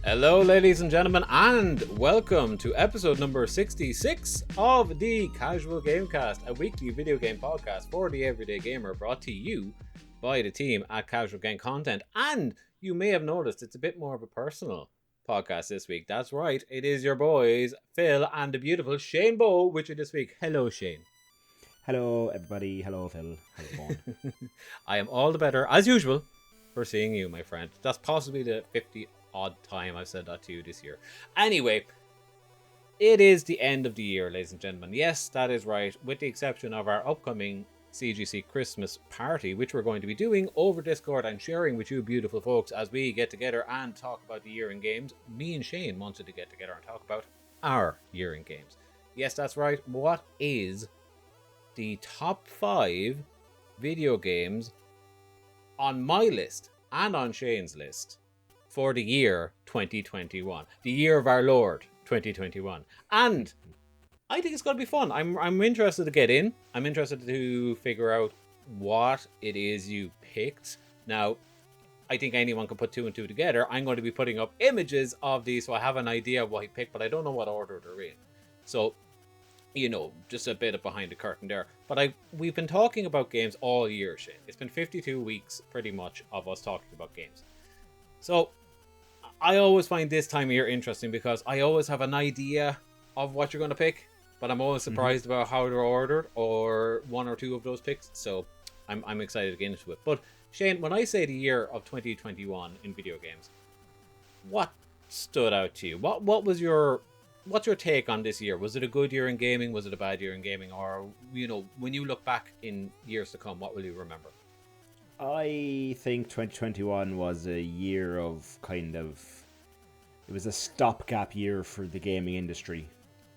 Hello, ladies and gentlemen, and welcome to episode number 66 of the Casual Gamecast, a weekly video game podcast for the everyday gamer, brought to you by the team at Casual Game Content. And you may have noticed it's a bit more of a personal podcast this week. That's right, it is your boys, Phil and the beautiful Shane Bowe, with you this week. Hello, Shane. Hello, everybody. Hello, Phil. How's it going? I am all the better, as usual, for seeing you, my friend. That's possibly the 50 odd time I've said that to you this year. Anyway, it is the end of the year, ladies and gentlemen. Yes, that is right, with the exception of our upcoming CGC Christmas party, which we're going to be doing over Discord and sharing with you beautiful folks as we get together and talk about the year in games. Me and Shane wanted to get together and talk about our year in games. Yes, that's right. What is the top 5 video games on my list and on Shane's list for the year 2021, the year of our Lord 2021? And I think it's going to be fun. I'm interested to get in. I'm interested to figure out what it is you picked. Now, I think anyone can put two and two together. I'm going to be putting up images of these, so I have an idea of what he picked, but I don't know what order they're in. So, you know, just a bit of behind the curtain there. But we've been talking about games all year, Shane. It's been 52 weeks, pretty much, of us talking about games. So, I always find this time of year interesting because I always have an idea of what you're going to pick, but I'm always surprised about how they're ordered or one or two of those picks. So, I'm excited to get into it. But, Shane, when I say the year of 2021 in video games, what stood out to you? What's your take on this year? Was it a good year in gaming? Was it a bad year in gaming? Or, you know, when you look back in years to come, what will you remember? I think 2021 was a year of it was a stopgap year for the gaming industry.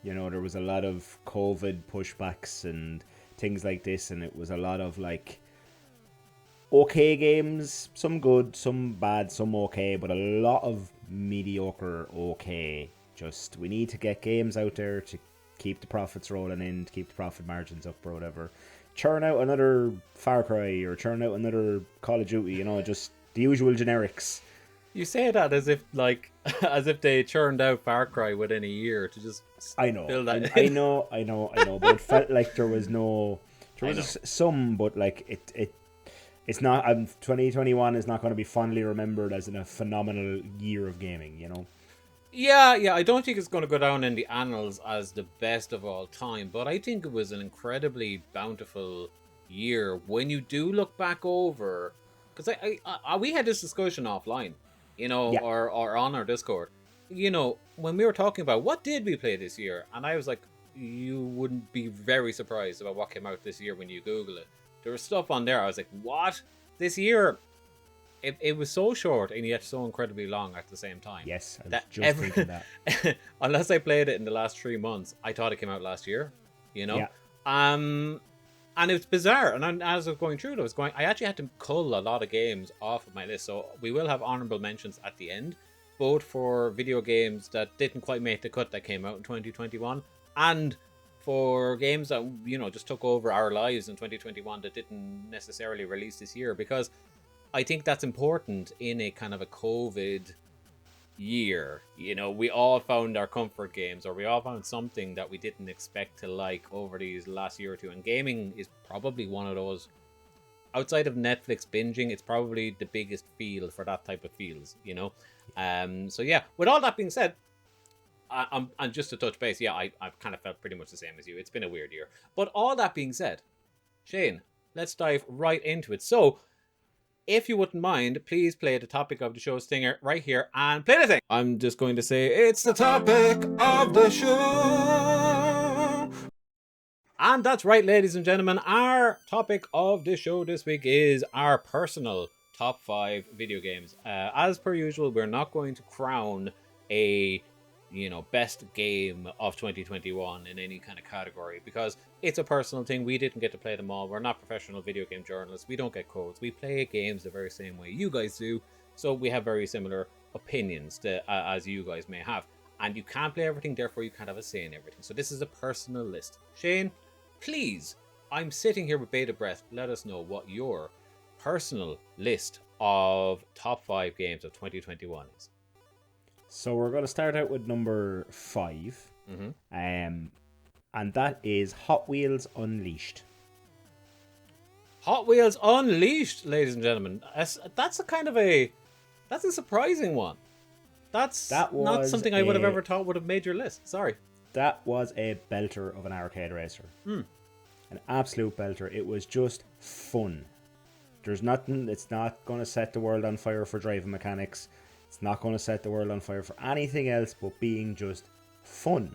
You know, there was a lot of COVID pushbacks and things like this, and it was a lot of okay games, some good, some bad, some okay, but a lot of mediocre okay. Just, we need to get games out there to keep the profits rolling in, to keep the profit margins up or whatever. Churn out another Far Cry or churn out another Call of Duty, you know, just the usual generics. You say that as if as if they churned out Far Cry within a year to just build that. I know, but it felt like there was some, but it's not. 2021 is not going to be fondly remembered as a phenomenal year of gaming, you know. Yeah, I don't think it's going to go down in the annals as the best of all time, but I think it was an incredibly bountiful year when you do look back over. Because we had this discussion offline, you know, or on our Discord, you know, when we were talking about what did we play this year, and I was like, you wouldn't be very surprised about what came out this year when you Google it. There was stuff on there. I was like, what? This year? It was so short and yet so incredibly long at the same time. Yes, I was just thinking that. Unless I played it in the last 3 months, I thought it came out last year, you know? Yeah. And it was bizarre. And as I was going through it, I actually had to cull a lot of games off of my list. So we will have honorable mentions at the end, both for video games that didn't quite make the cut that came out in 2021, and for games that, you know, just took over our lives in 2021 that didn't necessarily release this year, because I think that's important in a kind of a COVID year. You know, we all found our comfort games, or we all found something that we didn't expect to like over these last year or two. And gaming is probably one of those, outside of Netflix binging, it's probably the biggest field for that type of feels, you know? So yeah, with all that being said, and just to touch base, yeah, I've kind of felt pretty much the same as you. It's been a weird year. But all that being said, Shane, let's dive right into it. So, if you wouldn't mind, please play the topic of the show stinger right here and play the thing. I'm just going to say it's the topic of the show. And that's right, ladies and gentlemen. Our topic of the show this week is our personal top 5 video games. As per usual, we're not going to crown a best game of 2021 in any kind of category, because it's a personal thing. We didn't get to play them all. We're not professional video game journalists. We don't get codes. We play games the very same way you guys do. So we have very similar opinions as you guys may have. And you can't play everything, therefore you can't have a say in everything. So this is a personal list. Shane, please, I'm sitting here with bated breath. Let us know what your personal list of top 5 games of 2021 is. So we're going to start out with number 5. And that is Hot Wheels Unleashed. Hot Wheels Unleashed, ladies and gentlemen. That's a surprising one. That not something I would have ever thought would have made your list. Sorry. That was a belter of an arcade racer. An absolute belter. It was just fun. There's nothing. It's not going to set the world on fire for driving mechanics. It's not going to set the world on fire for anything else but being just fun.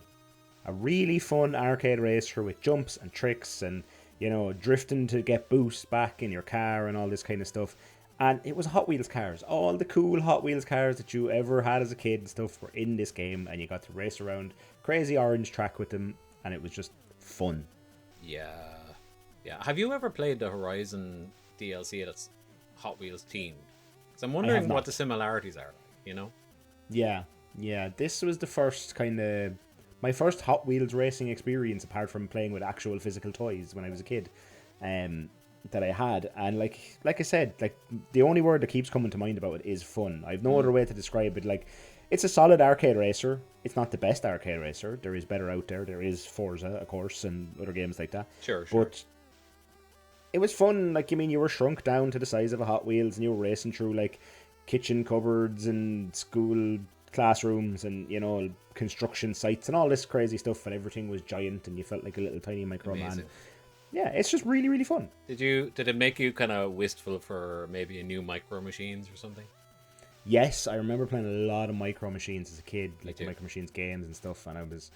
A really fun arcade racer with jumps and tricks and, you know, drifting to get boost back in your car and all this kind of stuff. And it was Hot Wheels cars. All the cool Hot Wheels cars that you ever had as a kid and stuff were in this game, and you got to race around crazy orange track with them, and it was just fun. Yeah. Have you ever played the Horizon DLC that's Hot Wheels themed? Because I'm wondering what the similarities are, you know? Yeah. This was the first my first Hot Wheels racing experience, apart from playing with actual physical toys when I was a kid. That I had, and like I said, like the only word that keeps coming to mind about it is fun. I've no other way to describe it. Like, it's a solid arcade racer. It's not the best arcade racer. There is better out there. There is Forza, of course, and other games like that. Sure. But it was fun. Like, you were shrunk down to the size of a Hot Wheels, and you were racing through like kitchen cupboards and school classrooms and, you know, construction sites and all this crazy stuff, and everything was giant, and you felt like a little tiny micro man. Yeah, it's just really, really fun. Did it make you kind of wistful for maybe a new Micro Machines or something? Yes, I remember playing a lot of Micro Machines as a kid, like the Micro Machines games and stuff. And I was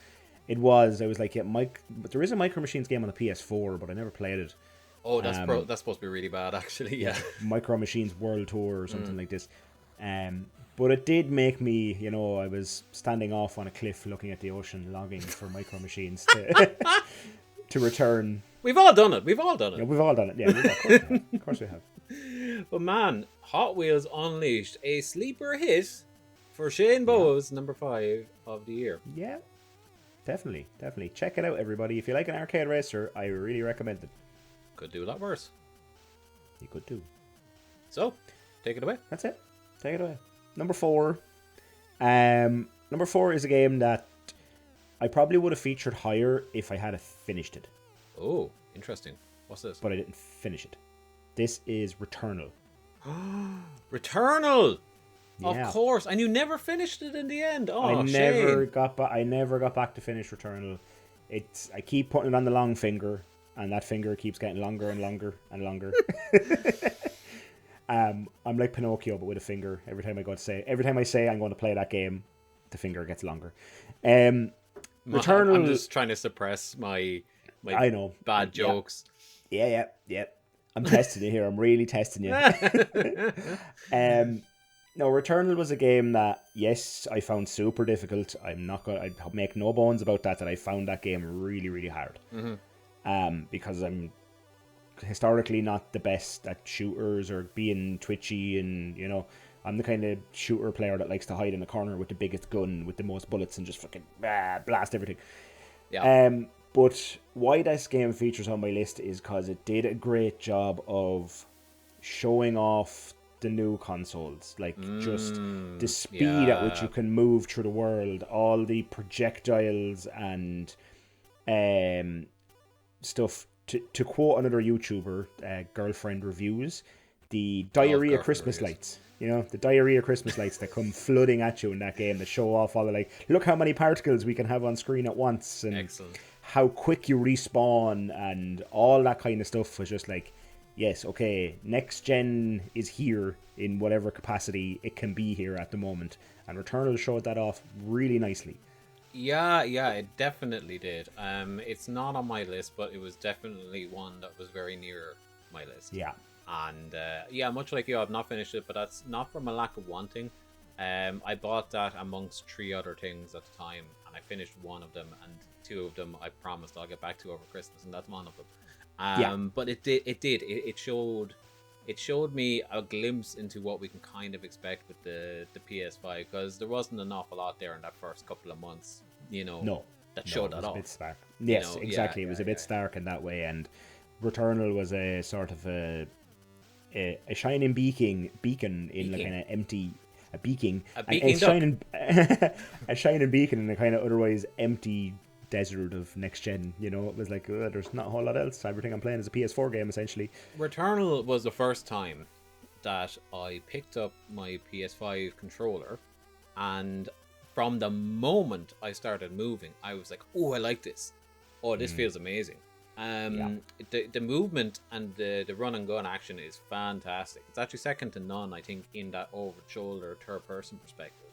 like, yeah, but there is a Micro Machines game on the PS4, but I never played it. Oh, that's supposed to be really bad, actually. Yeah, Micro Machines World Tour or something like this. But it did make me, you know, I was standing off on a cliff looking at the ocean, longing for Micro Machines to return. We've all done it. Yeah, we've all done it. Yeah, of course we have. But man, Hot Wheels Unleashed, a sleeper hit for Shane Bowe's number 5 of the year. Yeah, definitely. Check it out, everybody. If you like an arcade racer, I really recommend it. Could do a lot worse. You could do. So, take it away. That's it. Take it away. Number 4. Number 4 is a game that I probably would have featured higher if I had finished it. Oh, interesting. What's this? But I didn't finish it. This is Returnal. Returnal! Yeah. Of course. And you never finished it in the end. Oh, I never got back to finish Returnal. I keep putting it on the long finger, and that finger keeps getting longer and longer and longer. I'm like Pinocchio, but with a finger. Every time I say I'm going to play that game, the finger gets longer. Returnal. I'm just trying to suppress my I know bad jokes. Yeah. I'm testing you here. I'm really testing you. No, Returnal was a game that, yes, I found super difficult. I make no bones about that I found that game really, really hard. Because I'm historically not the best at shooters or being twitchy, and, you know, I'm the kind of shooter player that likes to hide in the corner with the biggest gun with the most bullets and just fucking blast everything. Yeah. But why this game features on my list is because it did a great job of showing off the new consoles. Like, just the speed at which you can move through the world, all the projectiles and stuff. To quote another YouTuber, Girlfriend Reviews, the diarrhea Christmas lights. You know, the diarrhea Christmas lights that come flooding at you in that game that show off all the, like, look how many particles we can have on screen at once. And excellent. How quick you respawn and all that kind of stuff was just like, yes, okay, next gen is here in whatever capacity it can be here at the moment. And Returnal showed that off really nicely. Yeah, it definitely did. It's not on my list, but it was definitely one that was very near my list. Yeah. And much like you, I've not finished it, but that's not from a lack of wanting. I bought that amongst 3 other things at the time, and I finished one of them, and 2 of them I promised I'll get back to over Christmas, and that's one of them. But it showed me a glimpse into what we can kind of expect with the PS5, because there wasn't an awful lot there in that first couple of months, you know. That showed that off. It was a bit stark. Yes, exactly. It was a bit stark in that way, and Returnal was a sort of a shining beacon in like an empty. beacon, A and beaking it's shining, a shining beacon in a kind of otherwise empty desert of next gen. You know, it was like there's not a whole lot else. Everything I'm playing is a PS4 game essentially. Returnal was the first time that I picked up my PS5 controller, and from the moment I started moving, I was like, "Oh, I like this. Oh, this feels amazing." The movement and the run and gun action is fantastic. It's actually second to none, I think, in that over shoulder third person perspective.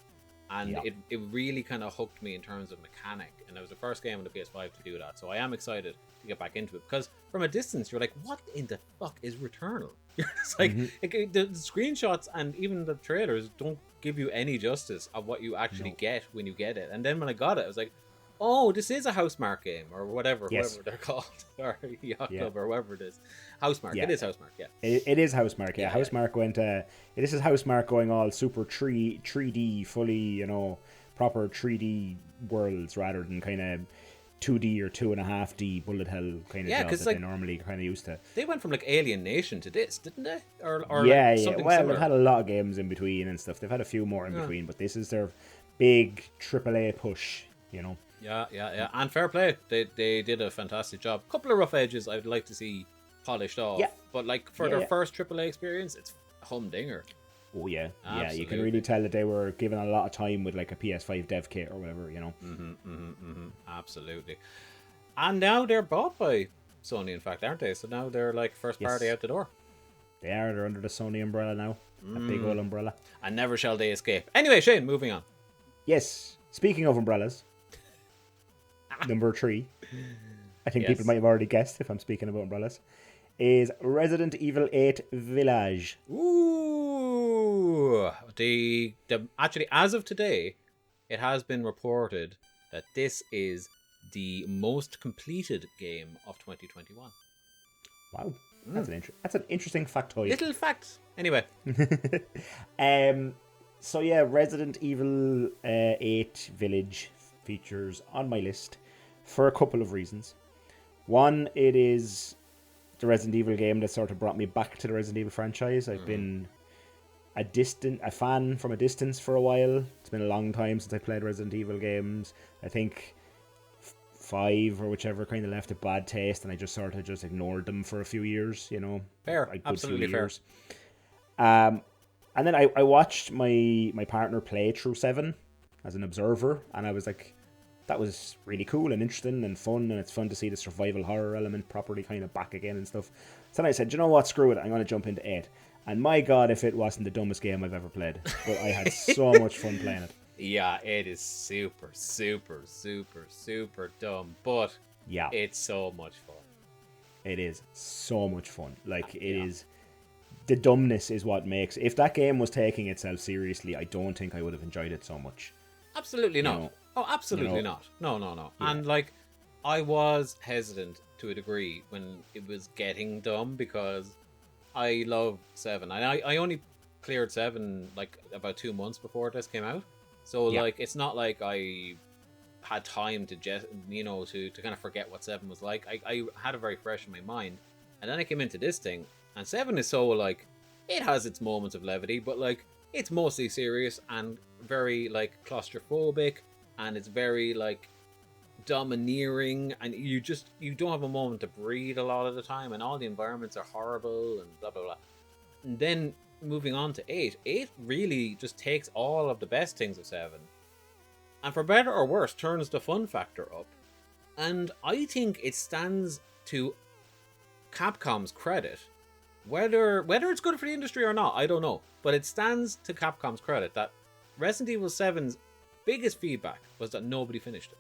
And it really kind of hooked me in terms of mechanic, and it was the first game on the PS5 to do that. So I am excited to get back into it, because from a distance you're like, what in the fuck is Returnal? You're just like, the screenshots and even the trailers don't give you any justice of what you actually get when you get it. And then when I got it, I was like, oh, this is a Housemarque game, or whatever they're called, or Yacht Club, or whatever it is. Housemarque, it is Housemarque, yeah. It is Housemarque, yeah. Housemarque went, this is Housemarque going all super 3D, fully, you know, proper 3D worlds rather than kind of 2D or 2.5D bullet hell kind of jobs that they normally kind of used to. They went from like Alien Nation to this, didn't they? Or Well, similar. they've had a lot of games in between and stuff. They've had a few more in between, but this is their big AAA push, you know. Yeah. And fair play. They did a fantastic job. Couple of rough edges I'd like to see polished off. Yeah. But like for their first AAA experience, it's humdinger. Oh yeah. Absolutely. Yeah, you can really tell that they were given a lot of time with like a PS5 dev kit or whatever, you know. Absolutely. And now they're bought by Sony, in fact, aren't they? So now they're like first party out the door. They are. They're under the Sony umbrella now. A big old umbrella. And never shall they escape. Anyway, Shane, moving on. Yes. Speaking of umbrellas, number 3, I think people might have already guessed if I'm speaking about umbrellas, is Resident Evil 8 Village. Ooh. Actually, as of today, it has been reported that this is the most completed game of 2021. Wow. That's an interesting factoid. Little fact. Anyway. So yeah, Resident Evil 8 Village features on my list for a couple of reasons. One, it is the Resident Evil game that sort of brought me back to the Resident Evil franchise. I've been a fan from a distance for a while. It's been a long time since I played Resident Evil games. I think 5 or whichever kind of left a bad taste, and I just sort of just ignored them for a few years, you know. Fair, absolutely fair. And then I watched my partner play through 7 as an observer, and I was like, that was really cool and interesting and fun, and it's fun to see the survival horror element properly kind of back again and stuff. So then I said, you know what, screw it, I'm going to jump into 8. And my god, if it wasn't the dumbest game I've ever played. But I had so much fun playing it. Yeah, it is super, super, super, super dumb, but it's so much fun. It is so much fun. Like, it is... The dumbness is what makes... If that game was taking itself seriously, I don't think I would have enjoyed it so much. Absolutely not. Oh, absolutely not. No. Yeah. And, like, I was hesitant to a degree when it was getting dumb, because I love 7. And I only cleared 7, like, about 2 months before this came out. So, like, it's not like I had time to just, you know, to kind of forget what 7 was like. I had it very fresh in my mind. And then I came into this thing, and 7 is so, like, it has its moments of levity, but, like, it's mostly serious and very, like, claustrophobic, and it's very, like, domineering, and you don't have a moment to breathe a lot of the time, and all the environments are horrible, and blah, blah, blah. And then moving on to 8 really just takes all of the best things of 7, and for better or worse, turns the fun factor up. And I think it stands to Capcom's credit, whether it's good for the industry or not, I don't know, but it stands to Capcom's credit that Resident Evil 7's biggest feedback was that nobody finished it.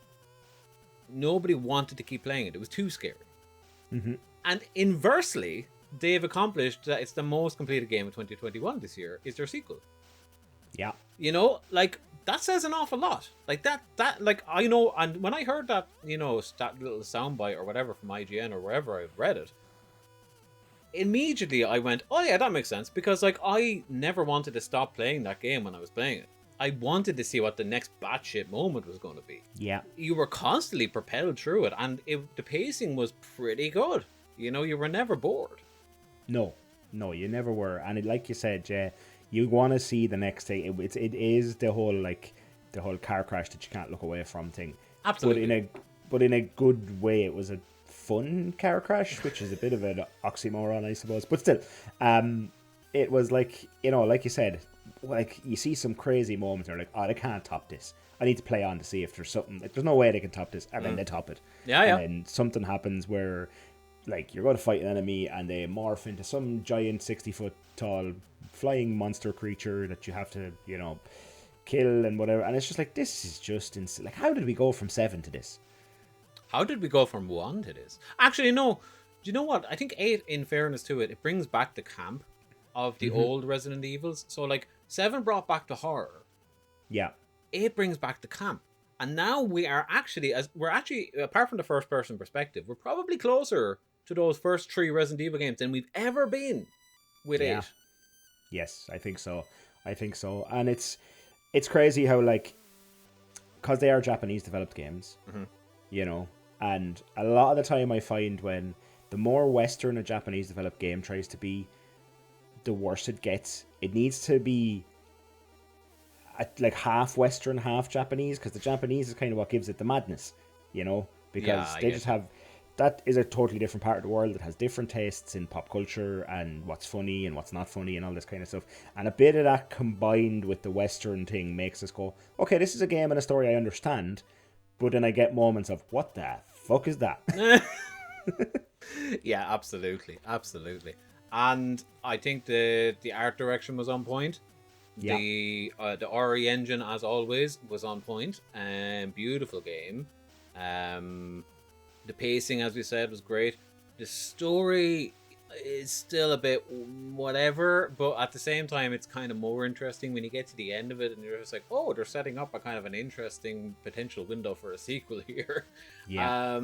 Nobody wanted to keep playing it. It was too scary. And inversely, they've accomplished that it's the most completed game of 2021 this year is their sequel. Yeah. You know, like, that says an awful lot. Like, that like, I know, and when I heard that, you know, that little soundbite or whatever from IGN or wherever I read it, immediately I went, oh yeah, that makes sense, because, like, I never wanted to stop playing that game when I was playing it. I wanted to see what the next batshit moment was going to be. Yeah. You were constantly propelled through it, and the pacing was pretty good. You know, you were never bored. No, you never were. And like you said, Jay, You want to see the next thing. It is the whole car crash that you can't look away from thing. Absolutely. But in a good way. It was a fun car crash, which is a bit of an oxymoron, I suppose. But still, it was like, like you said, like you see some crazy moments and you're like, oh, they can't top this. I need to play on to see if there's something. Like, there's no way they can top this, and then they top it. Yeah. And then something happens where, like, you're going to fight an enemy and they morph into some giant 60-foot tall flying monster creature that you have to, kill and whatever. And it's just like, this is just insane. Like, how did we go from 7 to this? How did we go from 1 to this? Actually, no. Do you know what? I think 8, in fairness to it, it brings back the camp of the old Resident Evils. So, like, 7 brought back the horror. Yeah. 8 brings back the camp. And now we're actually, apart from the first person perspective, we're probably closer to those first 3 Resident Evil games than we've ever been with 8. Yes, I think so. And it's crazy how, like, because they are Japanese developed games, and a lot of the time I find when the more Western a Japanese developed game tries to be, the worse it gets. It needs to be like half Western, half Japanese, because the Japanese is kind of what gives it the madness, because they just have, that is a totally different part of the world that has different tastes in pop culture and what's funny and what's not funny and all this kind of stuff. And a bit of that combined with the Western thing makes us go, okay, this is a game and a story I understand, but then I get moments of, what the fuck is that? Yeah, absolutely. And I think the art direction was on point. Yeah. The RE engine, as always, was on point. Beautiful game. The pacing, as we said, was great. The story is still a bit whatever, but at the same time, it's kind of more interesting when you get to the end of it, and you're just like, oh, they're setting up a kind of an interesting potential window for a sequel here. Yeah.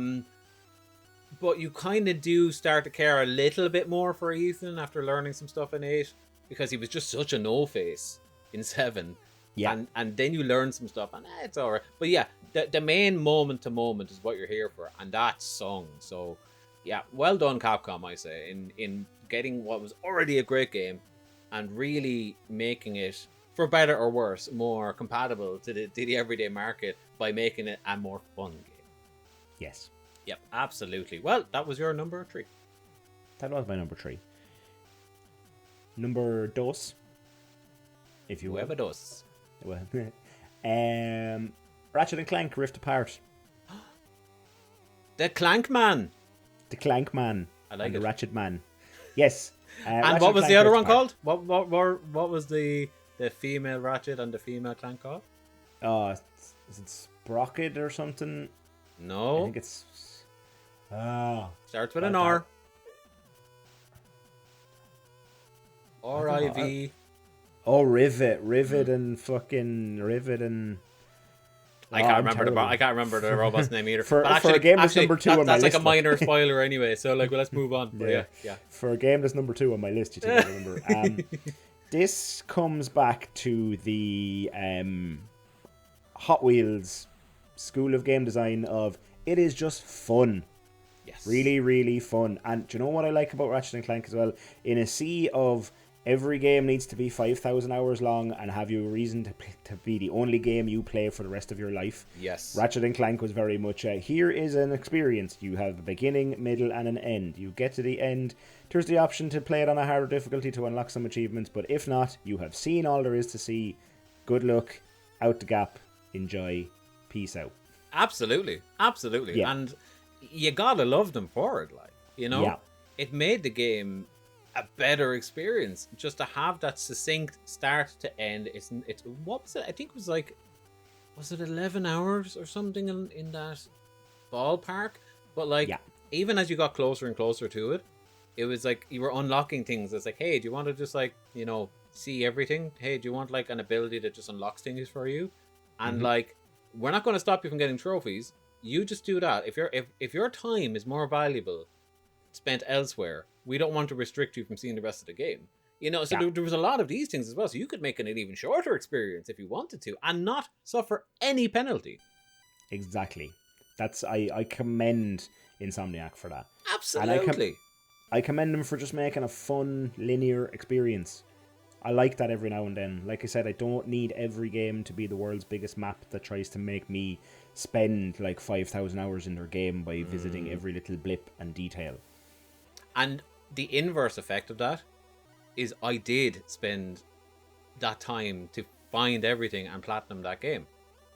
But you kind of do start to care a little bit more for Ethan after learning some stuff in 8, because he was just such a no-face in 7. Yeah. And then you learn some stuff, and it's alright. But yeah, the main moment to moment is what you're here for, and that's sung. So yeah, well done, Capcom, I say, in getting what was already a great game and really making it, for better or worse, more compatible to the everyday market by making it a more fun game. Yes. Yep, absolutely. Well, that was your number 3. That was my number 3. Number 2, if you will. Whoever does. Well, Ratchet and Clank Rift Apart. The Clank Man. The Clank Man. I like and it. The Ratchet Man. Yes. And Ratchet what was the other one called? What was the female Ratchet and the female Clank called? Is it Sprocket or something? No. I think it's... starts with an R. R-I-V. Oh, Rivet and fucking Rivet and... I can't remember the robot's name either. For a game that's number 2 on my list. That's like a minor spoiler anyway, so like, well, let's move on. But yeah. For a game that's number 2 on my list, you think I remember. This comes back to the Hot Wheels School of Game Design of, it is just fun. Yes. Really, really fun. And do you know what I like about Ratchet and Clank as well? In a sea of every game needs to be 5,000 hours long and have you a reason to be the only game you play for the rest of your life. Yes. Ratchet and Clank was very much here is an experience. You have a beginning, middle, and an end. You get to the end. There's the option to play it on a harder difficulty to unlock some achievements, but if not, you have seen all there is to see. Good luck. Out the gap. Enjoy. Peace out. Absolutely. Yeah. And you gotta love them for it, like, Yeah. It made the game a better experience just to have that succinct start to end. It's what was it? I think it was like, was it 11 hours or something in that ballpark? But like, even as you got closer and closer to it, it was like you were unlocking things. It's like, hey, do you want to just like, see everything? Hey, do you want like an ability that just unlocks things for you? And like, we're not going to stop you from getting trophies. You just do that. If your time is more valuable spent elsewhere, we don't want to restrict you from seeing the rest of the game. So there was a lot of these things as well. So you could make it an even shorter experience if you wanted to, and not suffer any penalty. Exactly. I commend Insomniac for that. Absolutely. And I commend them for just making a fun linear experience. I like that every now and then. Like I said, I don't need every game to be the world's biggest map that tries to make me spend like 5,000 hours in their game by visiting every little blip and detail. And the inverse effect of that is I did spend that time to find everything and platinum that game.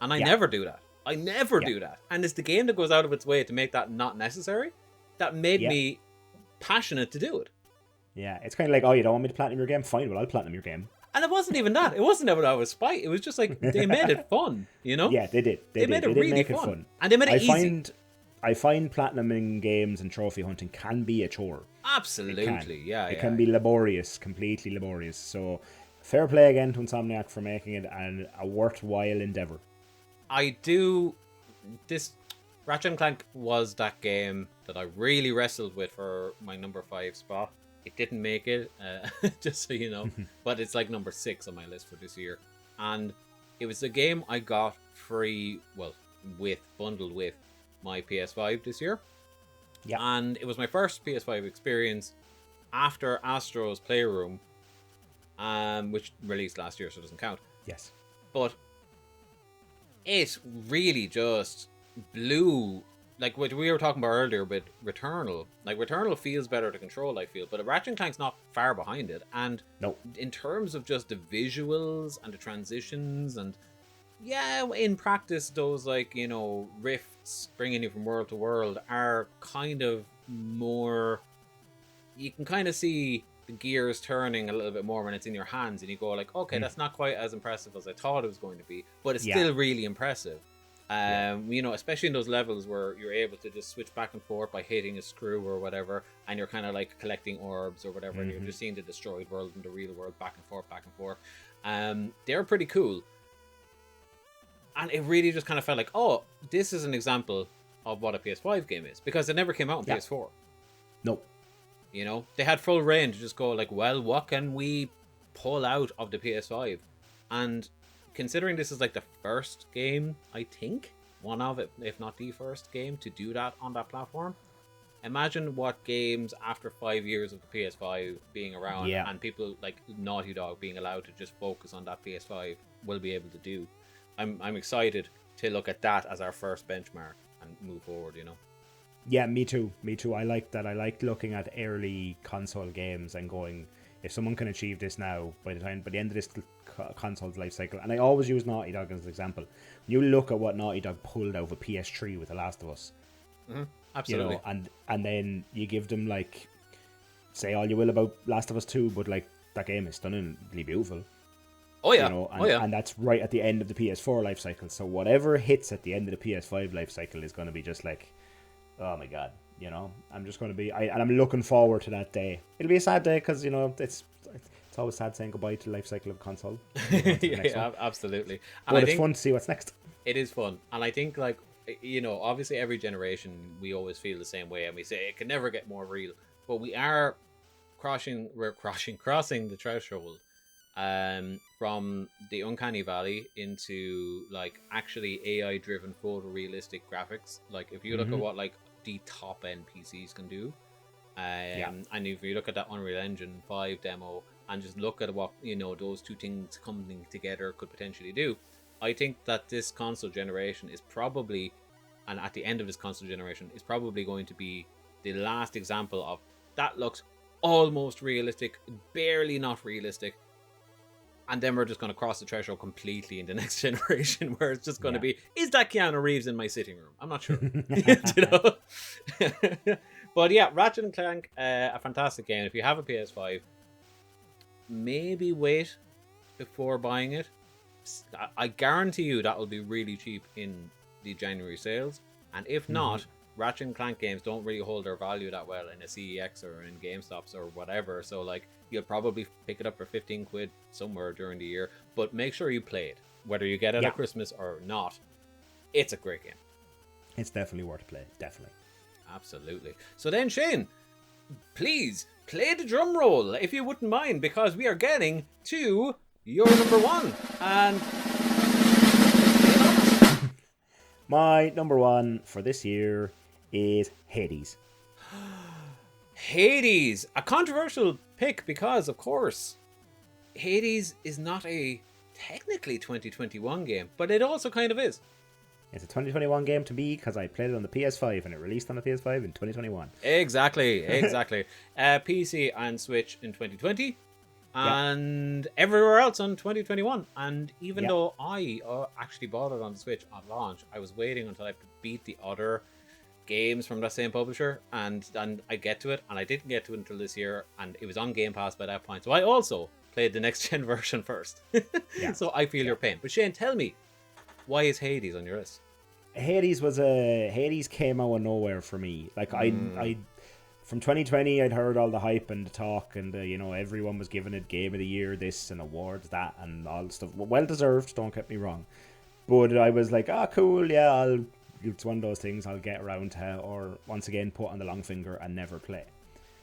And I never do that. I never do that. And it's the game that goes out of its way to make that not necessary that made me passionate to do it. Yeah, it's kind of like, oh, you don't want me to platinum your game? Fine, well, I'll platinum your game. And it wasn't even that. It wasn't even that I was spite. It was just like, they made it fun, you know? Yeah, they did. They made did. it They did really make fun. it fun. And they made it easy. I find platinuming games and trophy hunting can be a chore. Absolutely, yeah. It can be laborious, completely laborious. So, fair play again to Insomniac for making it a worthwhile endeavour. Ratchet and Clank was that game that I really wrestled with for my number 5 spot. It didn't make it, just so you know, but it's like number 6 on my list for this year. And it was a game I got free, bundled with my PS5 this year. Yeah. And it was my first PS5 experience after Astro's Playroom, which released last year, so it doesn't count. Yes. But it really just blew, like what we were talking about earlier with Returnal. Like, Returnal feels better to control, I feel, but Ratchet & Clank's not far behind it. And in terms of just the visuals and the transitions, and in practice, those, like, you know, rifts bringing you from world to world are kind of more, you can kind of see the gears turning a little bit more when it's in your hands, and you go like, okay, that's not quite as impressive as I thought it was going to be, but it's still really impressive. You know, especially in those levels where you're able to just switch back and forth by hitting a screw or whatever, and you're kind of like collecting orbs or whatever, and you're just seeing the destroyed world and the real world back and forth. They're pretty cool. And it really just kind of felt like, oh, this is an example of what a PS5 game is, because it never came out on PS4. Nope. You know, they had full reign to just go like, well, what can we pull out of the PS5? And considering this is like the first game, I think, one of it, if not the first game to do that on that platform, imagine what games after 5 years of the PS5 being around and people like Naughty Dog being allowed to just focus on that PS5 will be able to do. I'm excited to look at that as our first benchmark and move forward, you know. Yeah, me too. I like that. I like looking at early console games and going, if someone can achieve this now, by the end of this console's life cycle, and I always use Naughty Dog as an example. When you look at what Naughty Dog pulled out of a PS3 with The Last of Us, absolutely, you know, and then you give them, like, say all you will about Last of Us 2, but like that game is stunningly beautiful. Oh yeah, you know, and that's right at the end of the PS4 life cycle. So whatever hits at the end of the PS5 life cycle is going to be just like, oh my god, you know. I'm just going to be, and I'm looking forward to that day. It'll be a sad day because, you know, it's always sad saying goodbye to the life cycle of a console. Absolutely. And but it's fun to see what's next. It is fun, and I think, like, you know, obviously every generation we always feel the same way, and we say it can never get more real. But we are crossing the threshold. From the uncanny valley into, like, actually AI-driven photorealistic graphics. Like, if you look at what, like, the top-end PCs can do, and if you look at that Unreal Engine 5 demo and just look at what, you know, those two things coming together could potentially do, I think that this console generation is probably, and at the end of this console generation, is probably going to be the last example of that looks almost realistic, barely not realistic. And then we're just going to cross the threshold completely in the next generation, where it's just going to be, is that Keanu Reeves in my sitting room? I'm not sure. You know? But yeah, Ratchet and Clank, a fantastic game. If you have a PS5, maybe wait before buying it. I guarantee you that will be really cheap in the January sales. And if not, Ratchet and Clank games don't really hold their value that well in a CEX or in GameStops or whatever. So, like, you'll probably pick it up for 15 quid somewhere during the year. But make sure you play it, whether you get it at Christmas or not. It's a great game. It's definitely worth play. Definitely. Absolutely. So then, Shane, please play the drum roll, if you wouldn't mind, because we are getting to your number one. And my number one for this year is Hades. Hades, a controversial pick because, of course, Hades is not a technically 2021 game, but it also kind of is. It's a 2021 game to me because I played it on the PS5 and it released on the PS5 in 2021. Exactly. PC and Switch in 2020. And everywhere else on 2021. And even though I actually bought it on the Switch on launch, I was waiting until I could beat the other games from that same publisher, and then I get to it, and I didn't get to it until this year, and it was on Game Pass by that point. So I also played the next gen version first. So I feel your pain. But Shane, tell me, why is Hades on your list? Hades came out of nowhere for me. Like I from 2020, I'd heard all the hype and the talk, and everyone was giving it Game of the Year, this and awards that, and all the stuff. Well deserved, don't get me wrong. But I was like, cool, yeah, it's one of those things I'll get around to, or once again put on the long finger and never play.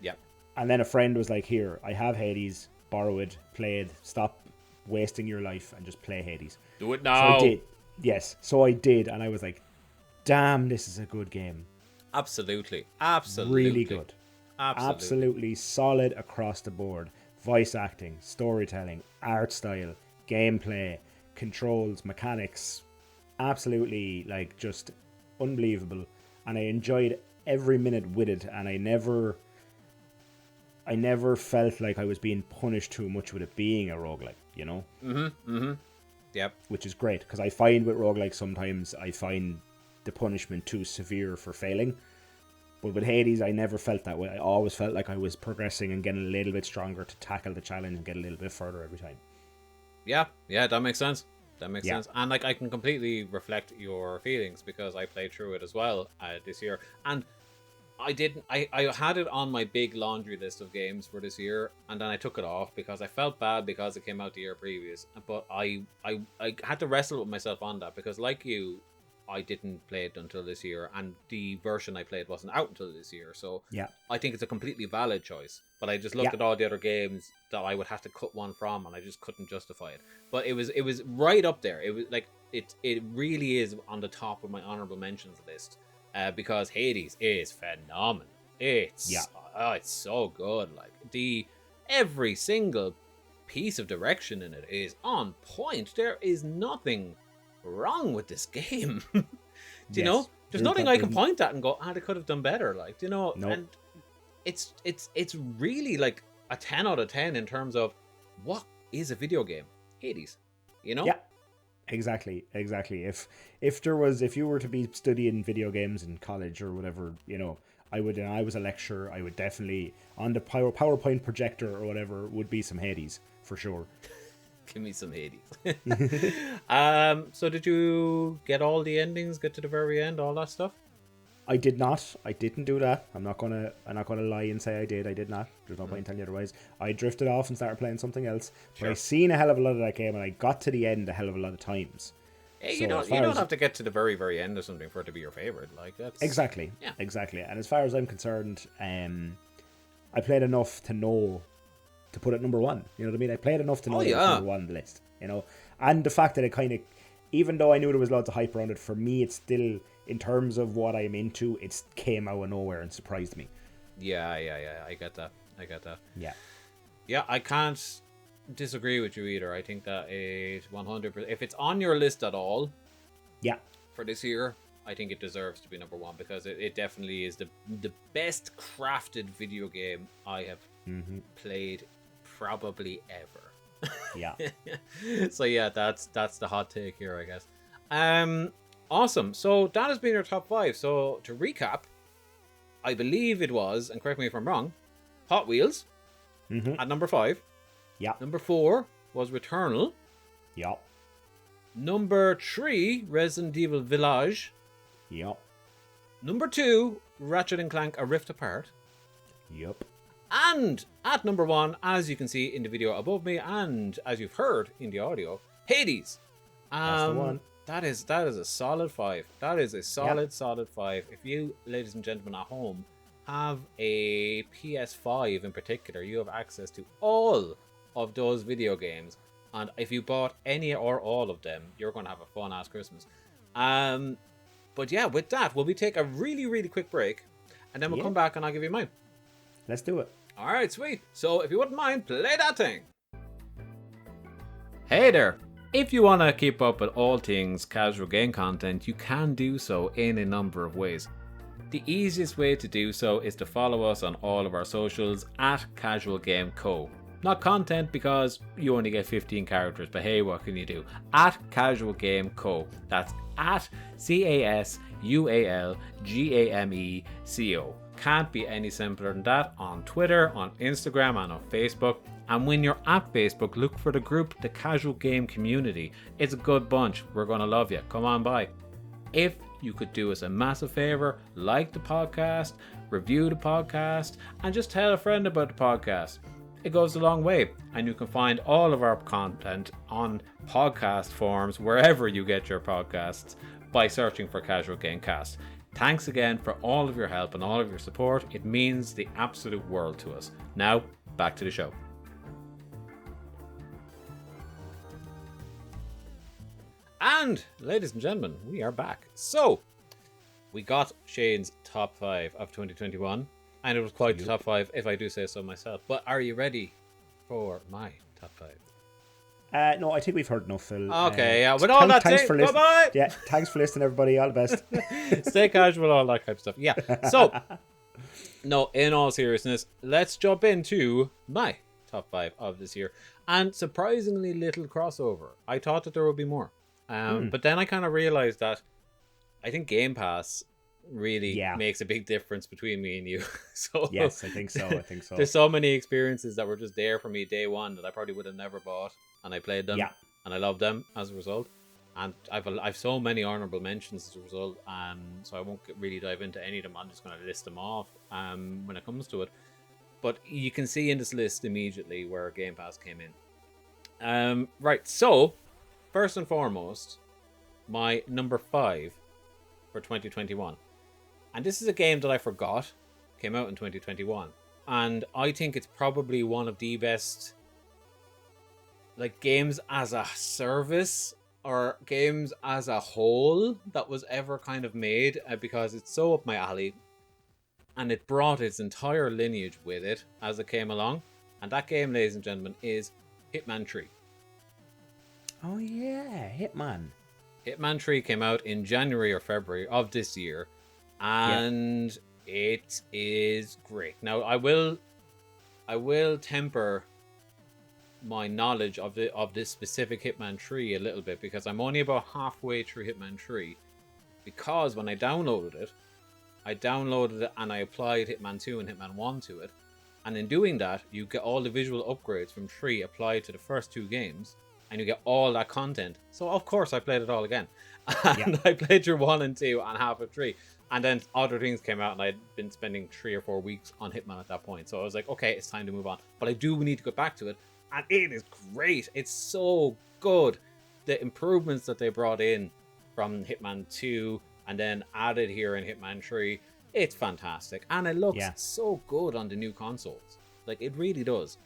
Yeah. And then a friend was like, here, I have Hades, borrow it, play it, stop wasting your life and just play Hades. Do it now. So I did. Yes, so I did, and I was like, damn, this is a good game. Absolutely. Really good. Absolutely solid across the board. Voice acting, storytelling, art style, gameplay, controls, mechanics. Absolutely, like, just unbelievable. And I enjoyed every minute with it, and I never felt like I was being punished too much with it being a roguelike, Yep. Which is great, because I find with roguelike sometimes I find the punishment too severe for failing. But with Hades, I never felt that way. I always felt like I was progressing and getting a little bit stronger to tackle the challenge and get a little bit further every time. Yeah, that makes sense. Sense. And like, I can completely reflect your feelings because I played through it as well this year. And I had it on my big laundry list of games for this year, and then I took it off because I felt bad because it came out the year previous. But I had to wrestle with myself on that because, like you, I didn't play it until this year, and the version I played wasn't out until this year. So I think it's a completely valid choice. But I just looked at all the other games that I would have to cut one from, and I just couldn't justify it. But it was right up there. It was like it really is on the top of my honorable mentions list because Hades is phenomenal. It's so good. Like every single piece of direction in it is on point. There is nothing wrong with this game. Do you know? There's nothing I can point at and go, they could have done better. Like, nope. And it's really like a 10 out of 10 in terms of what is a video game. Hades, Yeah, exactly. If you were to be studying video games in college or whatever, I was a lecturer, I would definitely on the PowerPoint projector or whatever would be some Hades for sure. Give me some Hades. So did you get all the endings, get to the very end, all that stuff? I did not. I didn't do that. I'm not gonna lie and say I did. I did not. There's no point in telling you otherwise. I drifted off and started playing something else. Sure. But I seen a hell of a lot of that game, and I got to the end a hell of a lot of times. Hey, you don't have to get to the very, very end of something for it to be your favorite. Like, that's exactly. And as far as I'm concerned, I played enough to know to put it number one. You know what I mean? I played enough to know that it was number one on the list. And the fact that it kind of, even though I knew there was lots of hype around it, for me it's still, in terms of what I'm into, it came out of nowhere and surprised me. Yeah. I get that. Yeah, I can't disagree with you either. I think that it's 100%. If it's on your list at all, for this year, I think it deserves to be number one because it definitely is the best crafted video game I have played probably ever. Yeah. So yeah, that's the hot take here, I guess. Awesome. So that has been your top 5. So to recap, I believe it was, and correct me if I'm wrong, Hot Wheels at number 5. Yeah. Number 4 was Returnal. Yeah. Number 3, Resident Evil Village. Yep. Number 2, Ratchet and Clank: A Rift Apart. Yep. And at number 1, as you can see in the video above me, and as you've heard in the audio, Hades. That's the one. That is a solid 5. That is a solid 5. If you, ladies and gentlemen at home, have a PS5 in particular, you have access to all of those video games. And if you bought any or all of them, you're going to have a fun-ass Christmas. But yeah, with that, will we take a really, really quick break? And then we'll come back and I'll give you mine. Let's do it. All right, sweet. So if you wouldn't mind, play that thing. Hey there! If you want to keep up with all things casual game content, you can do so in a number of ways. The easiest way to do so is to follow us on all of our socials at Casual Game Co. Not content because you only get 15 characters, but hey, what can you do? At Casual Game Co. That's at CASUALGAMECO. Can't be any simpler than that on Twitter, on Instagram, and on Facebook. And when you're at Facebook, look for the group, the Casual Game Community. It's a good bunch. We're going to love you. Come on by. If you could do us a massive favor, like the podcast, review the podcast, and just tell a friend about the podcast. It goes a long way. And you can find all of our content on podcast forums, wherever you get your podcasts, by searching for Casual Game Cast. Thanks again for all of your help and all of your support. It means the absolute world to us. Now, back to the show. And, ladies and gentlemen, we are back. So, we got Shane's top 5 of 2021. And it was quite the top 5, if I do say so myself. But are you ready for my top 5? No, I think we've heard enough, Phil. Okay, yeah. With all that, thanks for listening. Bye-bye! Yeah, thanks for listening, everybody. All the best. Stay casual, all that type of stuff. Yeah. So, no, in all seriousness, let's jump into my top 5 of this year. And surprisingly little crossover. I thought that there would be more. But then I kind of realized that I think Game Pass really makes a big difference between me and you. So yes, I think so. There's so many experiences that were just there for me day one that I probably would have never bought, and I played them, and I loved them as a result. And I've so many honorable mentions as a result, so I won't really dive into any of them. I'm just going to list them off when it comes to it. But you can see in this list immediately where Game Pass came in. Right, so first and foremost, my number 5 for 2021. And this is a game that I forgot came out in 2021. And I think it's probably one of the best like games as a service or games as a whole that was ever kind of made, because it's so up my alley. And it brought its entire lineage with it as it came along. And that game, ladies and gentlemen, is Hitman 3. Oh yeah, Hitman. Hitman 3 came out in January or February of this year, and it is great. Now, I will temper my knowledge of this specific Hitman 3 a little bit, because I'm only about halfway through Hitman 3, because when I downloaded it and I applied Hitman 2 and Hitman 1 to it, and in doing that, you get all the visual upgrades from 3 applied to the first 2 games, and you get all that content. So of course I played it all again. And I played through 1 and 2 and half of 3. And then other things came out, and I'd been spending 3 or 4 weeks on Hitman at that point. So I was like, okay, it's time to move on. But I do need to go back to it. And it is great. It's so good. The improvements that they brought in from Hitman 2 and then added here in Hitman 3, it's fantastic. And it looks so good on the new consoles. Like, it really does.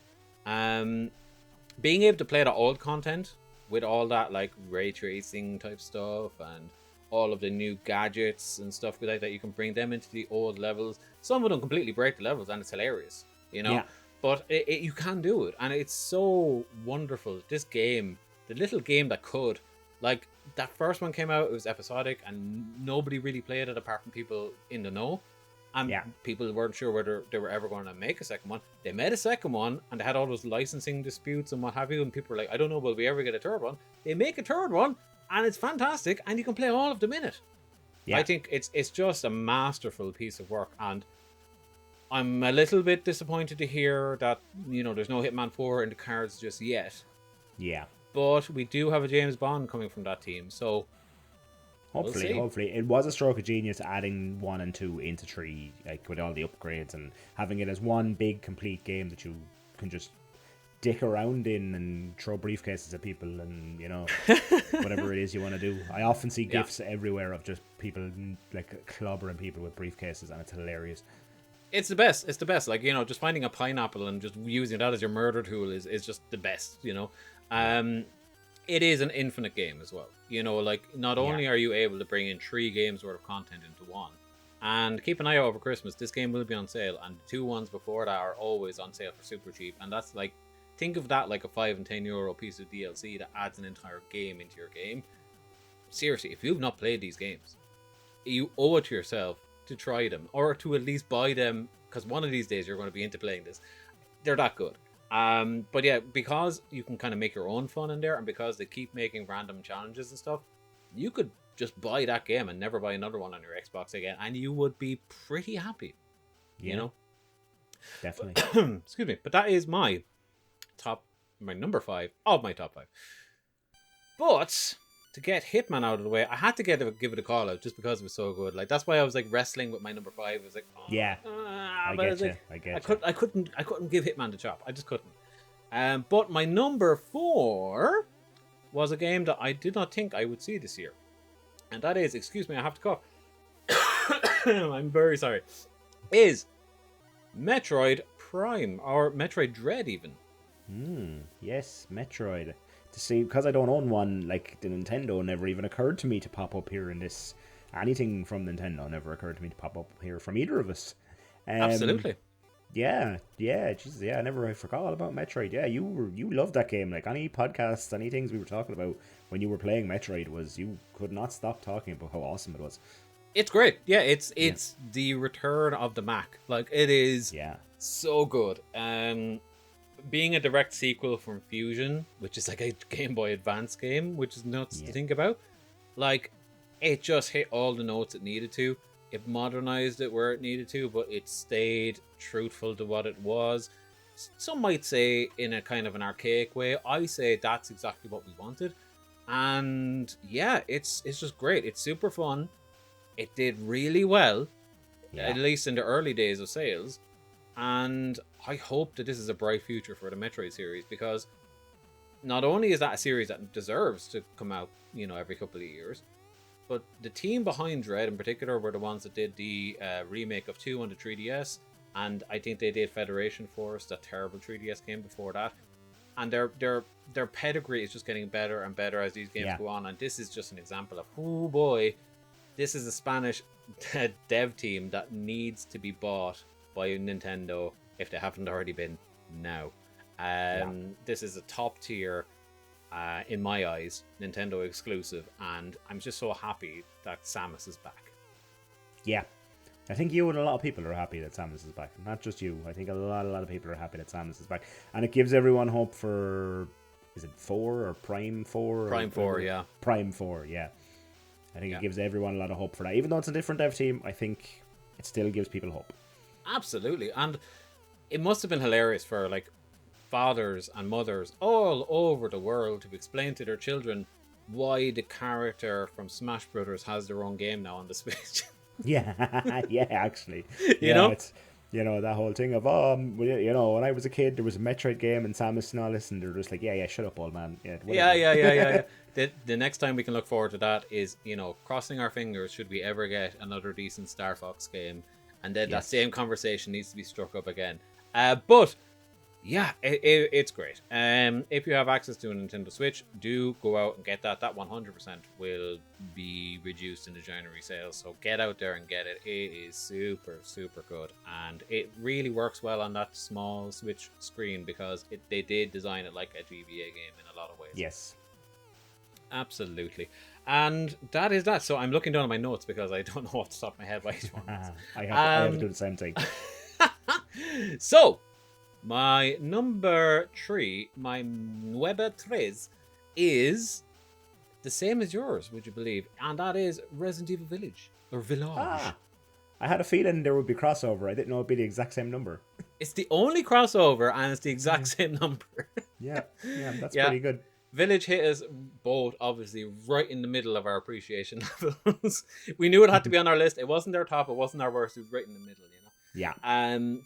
Being able to play the old content with all that like ray tracing type stuff and all of the new gadgets and stuff like that, you can bring them into the old levels. Some of them completely break the levels, and it's hilarious, you know. But you can do it, and it's so wonderful. This game, the little game that could, like that first one came out, it was episodic, and nobody really played it apart from people in the know. And people weren't sure whether they were ever going to make a second one. They made a second one, and they had all those licensing disputes and what have you. And people were like, I don't know, will we ever get a third one? They make a third one, and it's fantastic, and you can play all of them in it. I think it's just a masterful piece of work, and I'm a little bit disappointed to hear that, you know, there's no Hitman 4 in the cards just yet. But we do have a James Bond coming from that team, so Hopefully. It was a stroke of genius adding 1 and 2 into 3, like with all the upgrades, and having it as one big complete game that you can just dick around in and throw briefcases at people and, you know, whatever it is you want to do. I often see GIFs everywhere of just people like clobbering people with briefcases, and it's hilarious. It's the best. It's the best. Like, you know, just finding a pineapple and just using that as your murder tool is just the best, you know. It is an infinite game as well. You know, like, not only are you able to bring in 3 games worth of content into one, and keep an eye out over Christmas, this game will be on sale, and the 2 ones before that are always on sale for super cheap, and that's like think of that like a €5 and €10 piece of DLC that adds an entire game into your game. Seriously, if you've not played these games, you owe it to yourself to try them, or to at least buy them, because one of these days you're going to be into playing this. They're that good. But yeah, because you can kind of make your own fun in there, and because they keep making random challenges and stuff, you could just buy that game and never buy another one on your Xbox again, and you would be pretty happy. Yeah, you know, definitely. Excuse me, but that is my number 5 of my top 5. But to get Hitman out of the way, I had to give it a call out just because it was so good. Like, that's why I was like wrestling with my number 5. I was like, yeah, I get you. I couldn't give Hitman the chop. I just couldn't. But my number 4 was a game that I did not think I would see this year, and that is, excuse me, I have to cough. I'm very sorry. Is Metroid Prime, or Metroid Dread even. Yes, Metroid. To see, because I don't own one, like the Nintendo never even occurred to me to pop up here in this. Anything from Nintendo never occurred to me to pop up here from either of us. Absolutely. Yeah, Jesus, yeah, I forgot all about Metroid. Yeah, you loved that game. Like, any podcasts, any things we were talking about when you were playing Metroid, was you could not stop talking about how awesome it was. It's great. Yeah, it's the return of the Mac. Like, it is so good. Being a direct sequel from Fusion, which is like a Game Boy Advance game, which is nuts to think about. Like, it just hit all the notes it needed to. It modernized it where it needed to, but it stayed truthful to what it was. Some might say in a kind of an archaic way. I say that's exactly what we wanted. And yeah, it's just great. It's super fun. It did really well, at least in the early days of sales. And I hope that this is a bright future for the Metroid series, because not only is that a series that deserves to come out, every couple of years, but the team behind Dread in particular were the ones that did the remake of 2 on the 3DS, and I think they did Federation Force, that terrible 3DS game before that. And their pedigree is just getting better and better as these games go on, and this is just an example of, oh boy, this is a Spanish dev team that needs to be bought by Nintendo if they haven't already been now. This is a top tier, in my eyes, Nintendo exclusive, and I'm just so happy that Samus is back. Yeah, I think you and a lot of people are happy that Samus is back. Not just you. I think a lot of people are happy that Samus is back, and it gives everyone hope for, is it 4 or Prime 4? Prime 4, yeah. Prime 4, yeah. I think it gives everyone a lot of hope for that. Even though it's a different dev team, I think it still gives people hope. Absolutely. And it must have been hilarious for like fathers and mothers all over the world to explain to their children why the character from Smash Brothers has their own game now on the Switch. Yeah, actually. You know? It's, that whole thing of, when I was a kid, there was a Metroid game and Samus and all this, and they're just like, yeah, shut up, old man. Yeah. The next time we can look forward to that is, crossing our fingers should we ever get another decent Star Fox game. And then that same conversation needs to be struck up again. But yeah, it's great. If you have access to a Nintendo Switch, do go out and get that. That 100% will be reduced in the January sales. So get out there and get it. It is super, super good. And it really works well on that small Switch screen, because they did design it like a GBA game in a lot of ways. Yes. Absolutely. And that is that. So I'm looking down at my notes because I don't know off the top of my head what each one is. I have to do the same thing. So, my number 3, my nueve tres, is the same as yours, would you believe? And that is Resident Evil Village. Or Village. I had a feeling there would be crossover. I didn't know it'd be the exact same number. It's the only crossover, and it's the exact same number. Yeah, that's pretty good. Village hit us both, obviously, right in the middle of our appreciation levels. We knew it had to be on our list. It wasn't our top, it wasn't our worst, it was right in the middle, Yeah.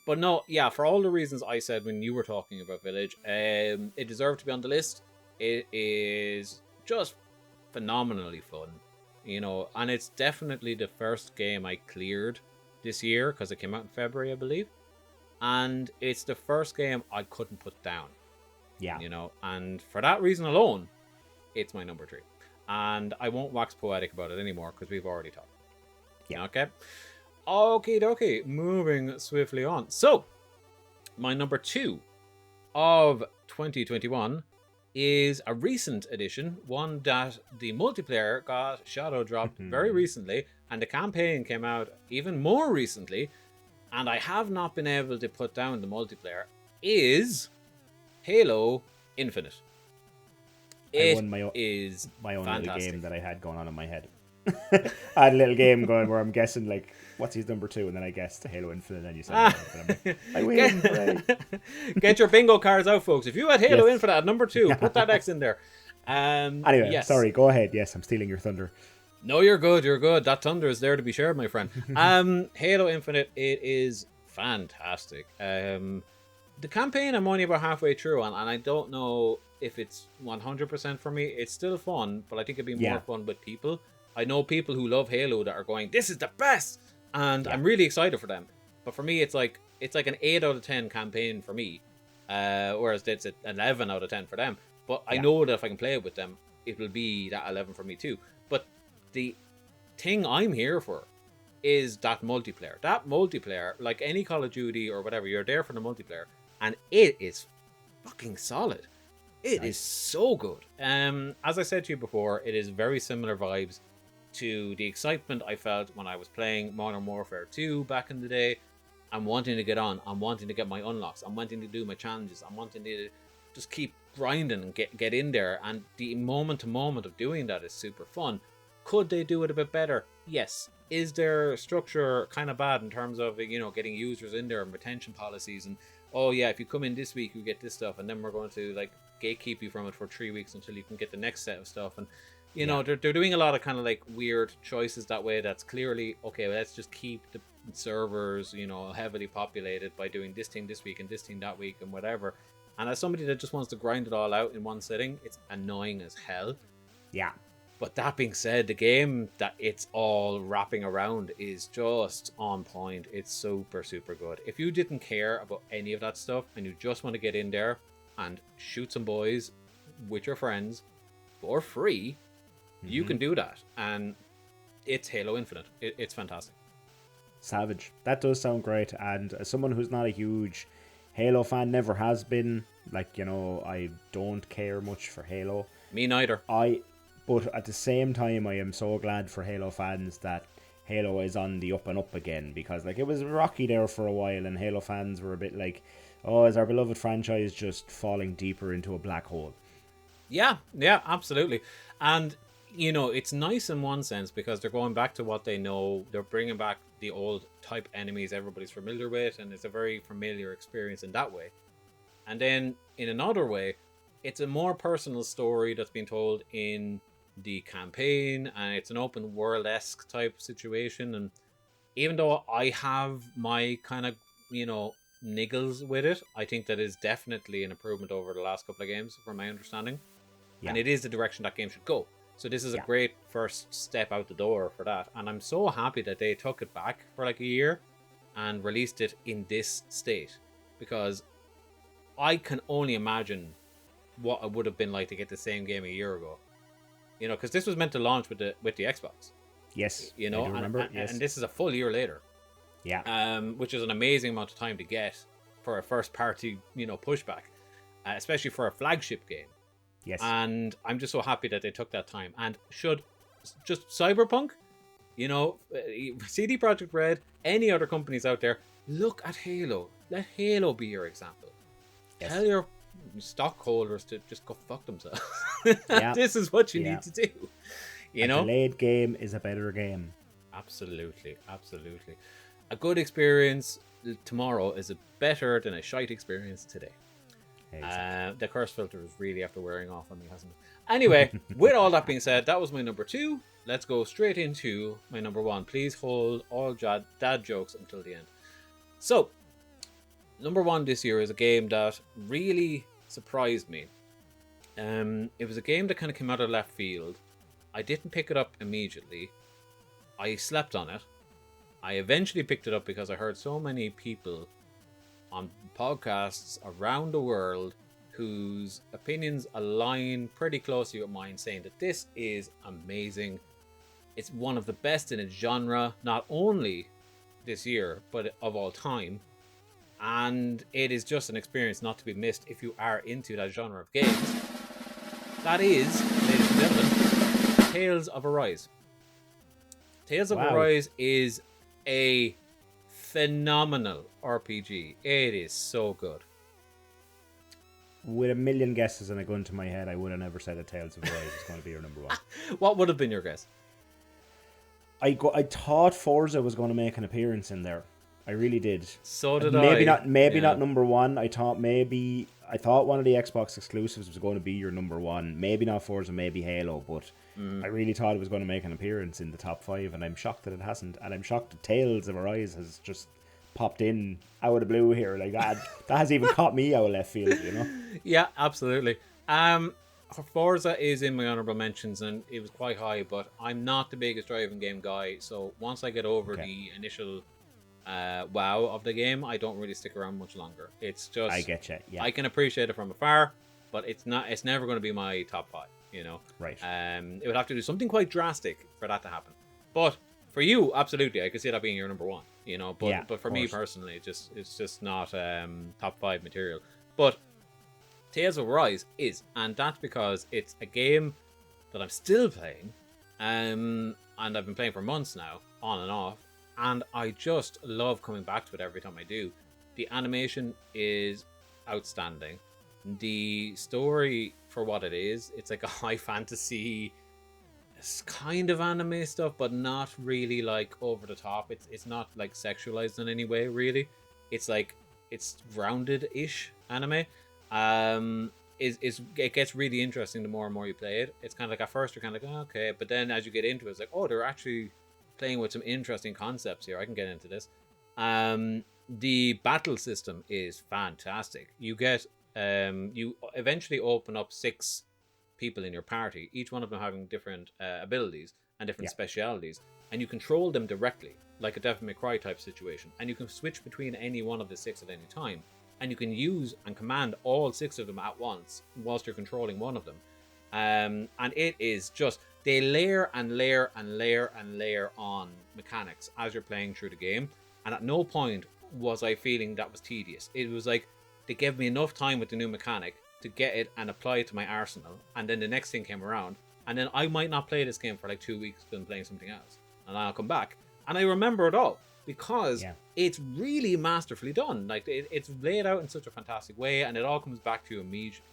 But no, for all the reasons I said when you were talking about Village, it deserved to be on the list. It is just phenomenally fun, and it's definitely the first game I cleared this year, because it came out in February, I believe. And it's the first game I couldn't put down. Yeah. And for that reason alone, it's my number 3. And I won't wax poetic about it anymore, because we've already talked. Yeah. Okay. Okie dokie. Moving swiftly on. So, my number 2 of 2021 is a recent edition, one that the multiplayer got shadow dropped very recently, and the campaign came out even more recently, and I have not been able to put down the multiplayer, is Halo Infinite. I won my own fantastic. little game that I had going on in my head. I had a little game going where I'm guessing, like, what's his number 2, and then I guessed Halo Infinite, and you said Infinite. I win. Get your bingo cards out, folks. If you had Halo Infinite at number 2, put that X in there. Anyway, yes. Sorry, go ahead. Yes, I'm stealing your thunder. No, you're good. You're good. That thunder is there to be shared, my friend. Halo Infinite, it is fantastic. The campaign I'm only about halfway through on, and I don't know if it's 100% for me. It's still fun, but I think it'd be more fun with people. I know people who love Halo that are going, this is the best, and I'm really excited for them. But for me, it's like an 8 out of 10 campaign for me, whereas it's an 11 out of 10 for them. But I know that if I can play it with them, it will be that 11 for me too. But the thing I'm here for is that multiplayer. That multiplayer, like any Call of Duty or whatever, you're there for the multiplayer, and it is fucking solid. It is so good. As I said to you before, it is very similar vibes to the excitement I felt when I was playing Modern Warfare 2 back in the day. I'm wanting to get on. I'm wanting to get my unlocks. I'm wanting to do my challenges. I'm wanting to just keep grinding and get in there. And the moment to moment of doing that is super fun. Could they do it a bit better? Yes. Is their structure kind of bad in terms of, getting users in there and retention policies and, oh yeah, if you come in this week, you get this stuff, and then we're going to like gatekeep you from it for 3 weeks until you can get the next set of stuff. And they're doing a lot of kind of like weird choices that way. That's clearly okay. Let's just keep the servers, heavily populated by doing this thing this week and this thing that week and whatever. And as somebody that just wants to grind it all out in one sitting, it's annoying as hell. Yeah. But that being said, the game that it's all wrapping around is just on point. It's super, super good. If you didn't care about any of that stuff and you just want to get in there and shoot some boys with your friends for free, you can do that. And it's Halo Infinite. It's fantastic. Savage. That does sound great. And as someone who's not a huge Halo fan, never has been, I don't care much for Halo. Me neither. But at the same time, I am so glad for Halo fans that Halo is on the up and up again, because it was rocky there for a while, and Halo fans were a bit like, oh, is our beloved franchise just falling deeper into a black hole? Yeah, absolutely. And, it's nice in one sense because they're going back to what they know. They're bringing back the old type enemies everybody's familiar with, and it's a very familiar experience in that way. And then in another way, it's a more personal story that's been told in the campaign, and it's an open world-esque type situation. And even though I have my kind of niggles with it, I think that is definitely an improvement over the last couple of games from my understanding. And it is the direction that game should go. So this is a great first step out the door for that, and I'm so happy that they took it back for like a year and released it in this state, because I can only imagine what it would have been like to get the same game a year ago. Because this was meant to launch with the Xbox. Yes, I do remember. Yes. And this is a full year later. Yeah. Which is an amazing amount of time to get for a first party, pushback, especially for a flagship game. Yes. And I'm just so happy that they took that time. And should just Cyberpunk, CD Projekt Red, any other companies out there, look at Halo. Let Halo be your example. Yes. Tell your stockholders to just go fuck themselves. This is what you need to do. A delayed game is a better game. Absolutely. A good experience tomorrow is better than a shite experience today. Exactly. The curse filter is really after wearing off on me, hasn't it? Anyway, with all that being said, that was my number 2. Let's go straight into my number 1. Please hold all dad jokes until the end. So, number 1 this year is a game that really surprised me. It was a game that kind of came out of left field. I didn't pick it up immediately. I slept on it. I eventually picked it up because I heard so many people on podcasts around the world whose opinions align pretty closely with mine, saying that this is amazing. It's one of the best in its genre, not only this year, but of all time. and it is just an experience not to be missed if you are into that genre of games. That is, ladies and gentlemen, Tales of Arise. Tales of Arise is a phenomenal RPG. It is so good. With a million guesses and a gun to my head, I would have never said that Tales of Arise is going to be your number one. What would have been your guess? I thought Forza was going to make an appearance in there. I really did. So did maybe I. Maybe not number one. I thought one of the Xbox exclusives was going to be your number one. Maybe not Forza, maybe Halo, but I really thought it was going to make an appearance in the top 5, and I'm shocked that it hasn't. And I'm shocked that Tales of Arise has just popped in out of the blue here like that. That has even caught me out of left field, you know? Yeah, absolutely. Forza is in my honorable mentions, and it was quite high, but I'm not the biggest driving game guy, so once I get over the initial wow of the game, I don't really stick around much longer. It's just, I get you. Yeah. I can appreciate it from afar, but it's never going to be my top 5, you know? Right. It would have to do something quite drastic for that to happen. But for you, absolutely, I could see that being your number 1, you know? But for me personally, it's just not top 5 material. But Tales of Arise is, and that's because it's a game that I'm still playing, and I've been playing for months now, on and off, and I just love coming back to it every time I do. The animation is outstanding. The story, for what it is, it's like a high fantasy kind of anime stuff, but not really like over the top. It's not like sexualized in any way, really. It's like, it's grounded-ish anime. It gets really interesting the more and more you play it. It's kind of like, at first you're kind of like, oh, okay, but then as you get into it, it's like, oh, they're actually playing with some interesting concepts here. I can get into this. The battle system is fantastic. You get you eventually open up 6 people in your party, each one of them having different abilities and different specialities, and you control them directly, like a Devil May Cry type situation, and you can switch between any one of the 6 at any time, and you can use and command all 6 of them at once whilst you're controlling one of them. And it is just, they layer and layer and layer and layer on mechanics as you're playing through the game, and at no point was I feeling that was tedious. It was like, they gave me enough time with the new mechanic to get it and apply it to my arsenal, and then the next thing came around, and then I might not play this game for like 2 weeks because I'm playing something else, and I'll come back and I remember it all because it's really masterfully done. Like it's laid out in such a fantastic way, and it all comes back to you immediately.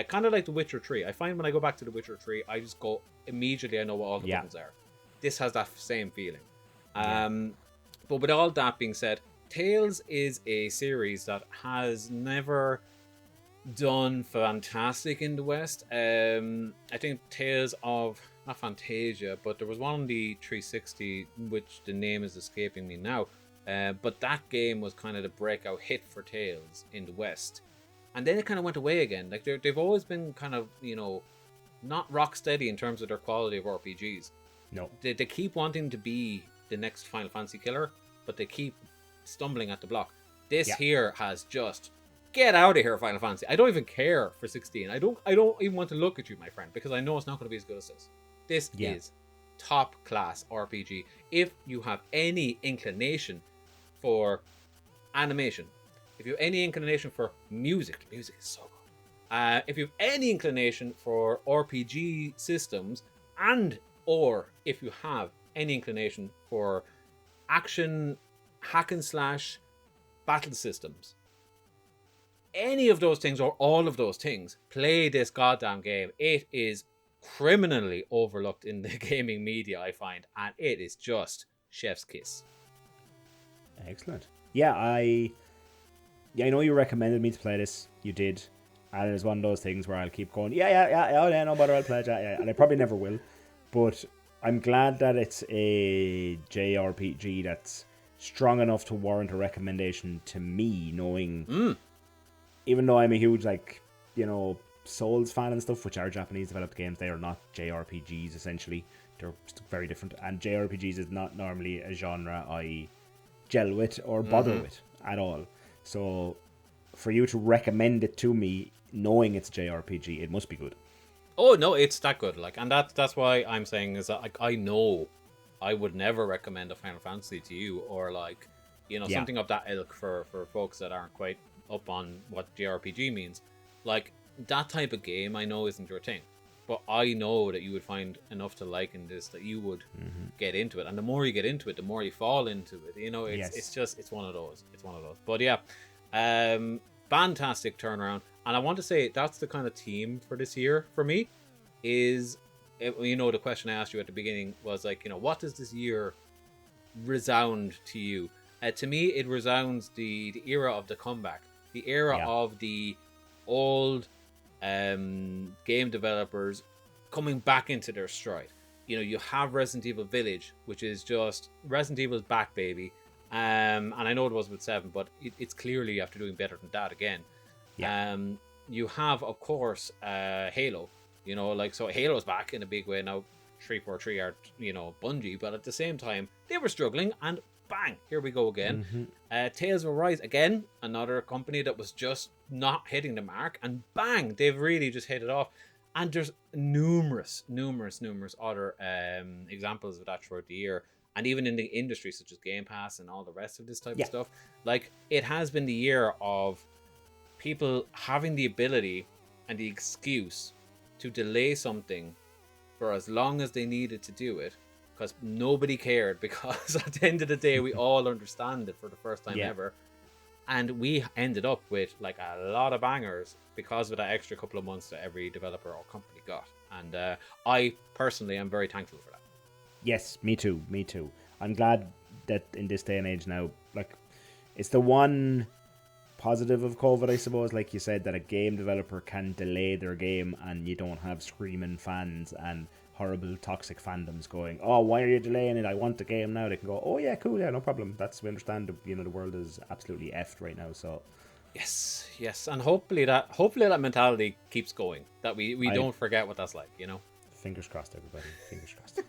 Kind of like The Witcher 3. I find when I go back to The Witcher 3, I just go immediately, I know what all the buttons are. This has that same feeling. But with all that being said, Tales is a series that has never done fantastic in the West. I think Tales of, not Fantasia, but there was one on the 360, which the name is escaping me now. But that game was kind of the breakout hit for Tales in the West. And then it kind of went away again. Like they've always been kind of, you know, not rock steady in terms of their quality of RPGs. No. They keep wanting to be the next Final Fantasy killer, but they keep stumbling at the block. This here has just, get out of here, Final Fantasy. I don't even care for 16. I don't even want to look at you, my friend, because I know it's not going to be as good as this. This is top class RPG. If you have any inclination for animation, if you have any inclination for music, the music is so good. If you have any inclination for RPG systems, and or if you have any inclination for action, hack and slash, battle systems, any of those things or all of those things, play this goddamn game. It is criminally overlooked in the gaming media, I find, and it is just chef's kiss. Excellent. Yeah, I know you recommended me to play this. You did. And it's one of those things where I'll keep going, no matter, I'll play it, and I probably never will. But I'm glad that it's a JRPG that's strong enough to warrant a recommendation to me, knowing, even though I'm a huge, like, you know, Souls fan and stuff, which are Japanese developed games, they are not JRPGs, essentially. They're very different. And JRPGs is not normally a genre I gel with or bother with at all. So for you to recommend it to me, knowing it's JRPG, it must be good. Oh no, it's that good. Like, and that's why I'm saying is that, like, I know I would never recommend a Final Fantasy to you, or like You know, Yeah. something of that ilk for folks that aren't quite up on what JRPG means. Like, that type of game I know isn't your thing, but I know that you would find enough to like in this that you would get into it, and the more you get into it, the more you fall into it. You know, it's one of those. But yeah, fantastic turnaround, and I want to say that's the kind of theme for this year for me. You know, the question I asked you at the beginning was like, you know, what does this year resound to you? To me, it resounds the era of the comeback, the era of the old game developers coming back into their stride. You know, you have Resident Evil Village, which is just Resident Evil's back, baby. And I know it was with 7, but it's clearly after doing better than that again. Yeah. You have, of course, Halo. You know, like, so Halo's back in a big way now. 343 are, you know, Bungie, but at the same time, they were struggling, and bang, here we go again. Tales of Arise, again, another company that was just not hitting the mark, and bang, they've really just hit it off. And there's numerous other examples of that throughout the year, and even in the industry, such as Game Pass and all the rest of this type of stuff. Like, it has been the year of people having the ability and the excuse to delay something for as long as they needed to do it, because nobody cared, because at the end of the day, we all understand it for the first time ever. And we ended up with like a lot of bangers because of that extra couple of months that every developer or company got. And I personally am very thankful for that. Yes, me too. I'm glad that in this day and age now, like, it's the one positive of COVID, I suppose, like you said, that a game developer can delay their game and you don't have screaming fans and horrible toxic fandoms going, oh, why are you delaying it? I want the game now. They can go, oh yeah, cool, yeah, no problem. We understand, you know, the world is absolutely effed right now, so yes, and hopefully that mentality keeps going, that we don't forget what that's like, you know. Fingers crossed, everybody. Fingers crossed.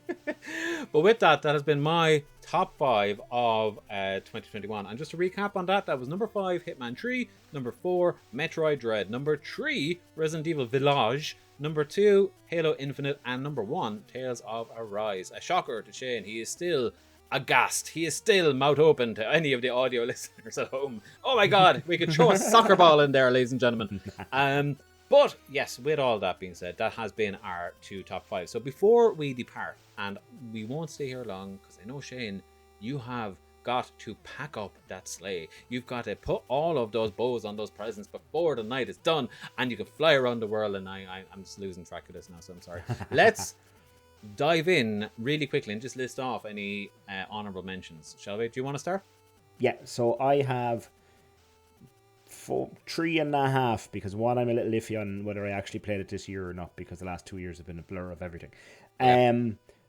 But with that has been my top 5 of 2021. And just to recap on that was number 5, Hitman 3. Number 4, Metroid Dread. Number 3, Resident Evil Village. Number 2, Halo Infinite. And number 1, Tales of Arise. A shocker to Shane. He is still aghast. He is still mouth open to any of the audio listeners at home. Oh my God, we could throw a soccer ball in there, ladies and gentlemen. But yes, with all that being said, that has been our 2 top 5. So before we depart, and we won't stay here long, because I know, Shane, you have got to pack up that sleigh. You've got to put all of those bows on those presents before the night is done, and you can fly around the world. And I'm just losing track of this now, so I'm sorry. Let's dive in really quickly and just list off any honorable mentions, shall we? Do you want to start? Yeah, so I have 3.5, because one, I'm a little iffy on whether I actually played it this year or not, because the last 2 years have been a blur of everything.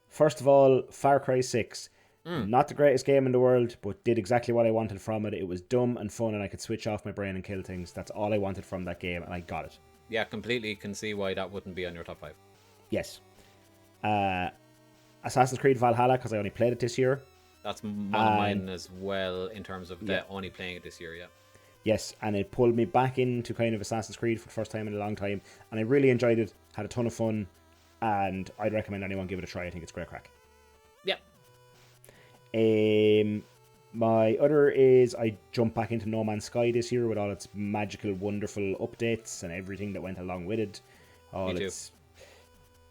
First of all, Far Cry 6. Not the greatest game in the world, but did exactly what I wanted from it. It was dumb and fun, and I could switch off my brain and kill things. That's all I wanted from that game, and I got it. Yeah, completely can see why that wouldn't be on your top 5. Yes. Assassin's Creed Valhalla, because I only played it this year. That's one of mine as well, in terms of only playing it this year, yeah. Yes, and it pulled me back into kind of Assassin's Creed for the first time in a long time, and I really enjoyed it, had a ton of fun, and I'd recommend anyone give it a try. I think it's great crack. Yeah. My other is I jumped back into No Man's Sky this year with all its magical, wonderful updates and everything that went along with it. All its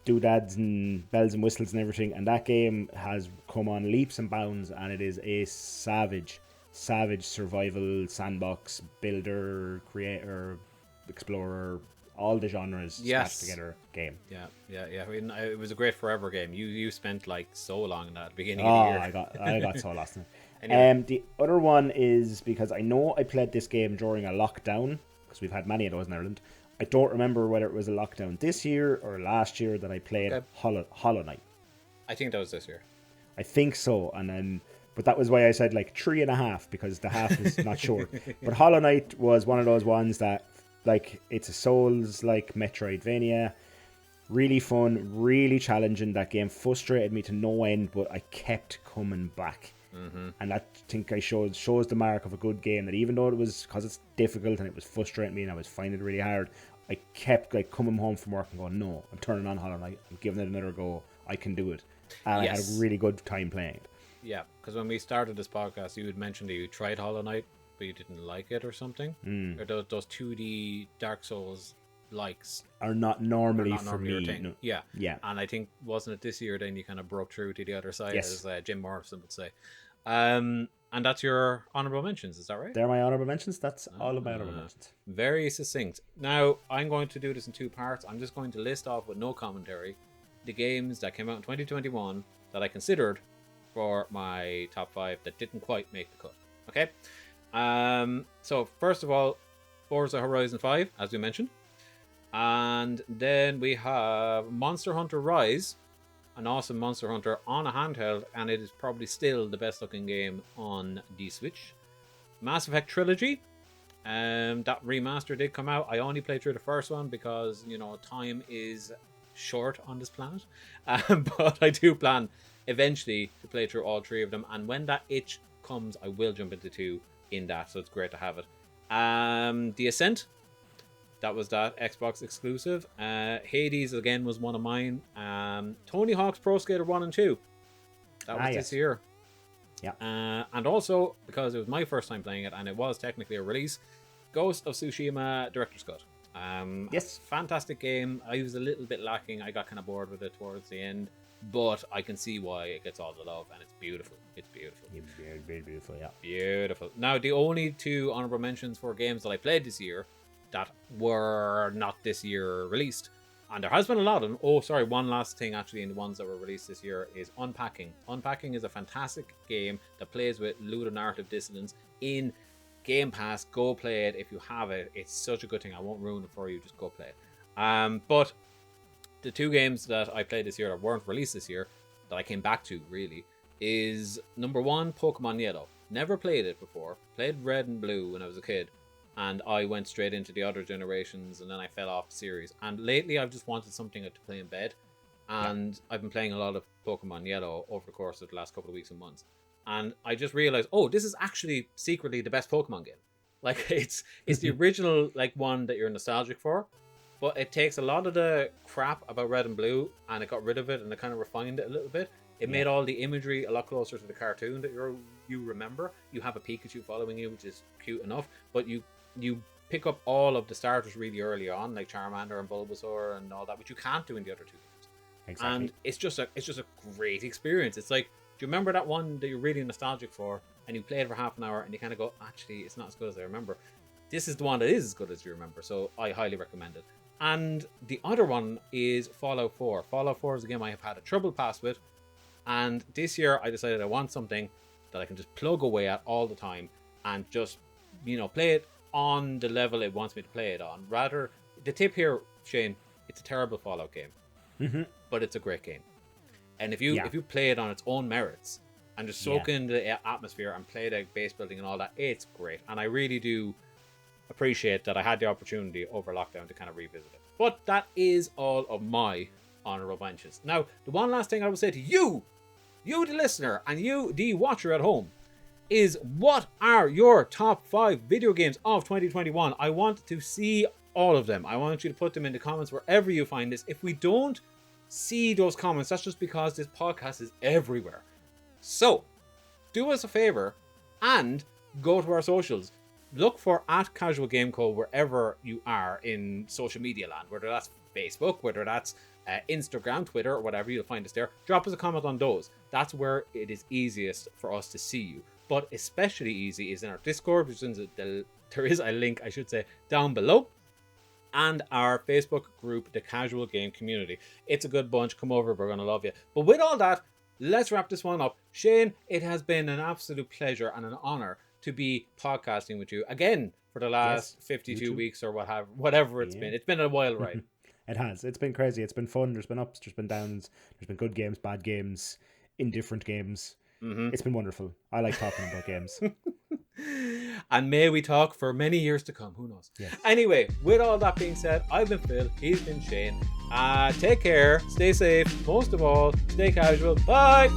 doodads and bells and whistles and everything, and that game has come on leaps and bounds, and it is a savage survival sandbox builder, creator, explorer, all the genres smashed together game. Yeah. I mean, it was a great forever game. You spent like so long in that beginning of the year. I got so lost in it. Anyway. The other one is because I know I played this game during a lockdown, because we've had many of those in Ireland. I don't remember whether it was a lockdown this year or last year that I played Hollow Knight. I think that was this year. I think so, and then. But that was why I said like 3.5, because the half is not sure. But Hollow Knight was one of those ones that, like, it's a Souls like Metroidvania, really fun, really challenging. That game frustrated me to no end, but I kept coming back, and that I think shows the mark of a good game. That even though it was, because it's difficult and it was frustrating me and I was finding it really hard, I kept like coming home from work and going, no, I'm turning on Hollow Knight, I'm giving it another go, I can do it, and I had a really good time playing it. Yeah, because when we started this podcast, you had mentioned that you tried Hollow Knight, but you didn't like it or something. Or those 2D Dark Souls likes are not normally your me. thing. No. Yeah. Yeah. And I think, wasn't it this year then you kind of broke through to the other side, Yes. as Jim Morrison would say. And that's your honorable mentions, is that right? They're my honorable mentions. That's all of my honorable mentions. Very succinct. Now, I'm going to do this in 2 parts. I'm just going to list off with no commentary the games that came out in 2021 that I considered for my top 5 that didn't quite make the cut. Okay? So, first of all, Forza Horizon 5, as we mentioned. And then we have Monster Hunter Rise, an awesome Monster Hunter on a handheld, and it is probably still the best looking game on the Switch. Mass Effect Trilogy, that remaster did come out. I only played through the first one because, time is short on this planet. But I do plan eventually to play through all 3 of them, and when that itch comes, I will jump into 2 in that, so it's great to have it. The Ascent, that was that Xbox exclusive. Hades, again, was one of mine. Tony Hawk's Pro Skater 1 and 2. That was this year. Yeah. And also, because it was my first time playing it, and it was technically a release, Ghost of Tsushima Director's Cut. Yes. Fantastic game. I was a little bit lacking. I got kind of bored with it towards the end. But I can see why it gets all the love, and it's beautiful. It's beautiful. Very, very beautiful, yeah. Beautiful. Now, the only 2 honorable mentions for games that I played this year that were not this year released, and there has been a lot of them. Oh, sorry, one last thing actually in the ones that were released this year is Unpacking. Unpacking is a fantastic game that plays with ludonarrative dissonance in Game Pass. Go play it if you have it. It's such a good thing. I won't ruin it for you. Just go play it. But the 2 games that I played this year that weren't released this year that I came back to really is number 1, Pokemon Yellow. Never played it before. Played Red and Blue when I was a kid, and I went straight into the other generations, and then I fell off the series. And lately I've just wanted something to play in bed, and I've been playing a lot of Pokemon Yellow over the course of the last couple of weeks and months, and I just realized, this is actually secretly the best Pokemon game. Like, it's the original one that you're nostalgic for, but it takes a lot of the crap about Red and Blue and it got rid of it, and it kind of refined it a little bit. It made all the imagery a lot closer to the cartoon that you remember. You have a Pikachu following you, which is cute enough, but you pick up all of the starters really early on, like Charmander and Bulbasaur and all that, which you can't do in the other 2 games. Exactly. And it's just a great experience. It's like, do you remember that one that you're really nostalgic for, and you play it for half an hour, and you kind of go, actually, it's not as good as I remember. This is the one that is as good as you remember, so I highly recommend it. And the other one is Fallout 4. Fallout 4 is a game I have had a trouble pass with, and this year I decided I want something that I can just plug away at all the time and just, play it on the level it wants me to play it on. Rather, the tip here, Shane, it's a terrible Fallout game, but it's a great game. And if you play it on its own merits and just soak in the atmosphere and play the base building and all that, it's great. And I really do appreciate that I had the opportunity over lockdown to kind of revisit it. But that is all of my honorable mentions. Now, the one last thing I will say to you the listener, and you, the watcher at home, is what are your top 5 video games of 2021? I want to see all of them. I want you to put them in the comments wherever you find this. If we don't see those comments, that's just because this podcast is everywhere. So, do us a favor and go to our socials. Look for @CasualGameCo wherever you are in social media land, whether that's Facebook, whether that's Instagram, Twitter, or whatever, you'll find us there. Drop us a comment on those. That's where it is easiest for us to see you. But especially easy is in our Discord, which is there is a link, I should say, down below, and our Facebook group, the Casual Game Community. It's a good bunch. Come over, we're going to love you. But with all that, let's wrap this one up. Shane, it has been an absolute pleasure and an honor to be podcasting with you again for the last 52 weeks or whatever it's been. It's been a wild ride. It has. It's been crazy. It's been fun. There's been ups, there's been downs, there's been good games, bad games, indifferent games. It's been wonderful. I like talking about games. And may we talk for many years to come. Who knows? Yes. Anyway, with all that being said, I've been Phil. He's been Shane. Take care. Stay safe. Most of all, stay casual. Bye.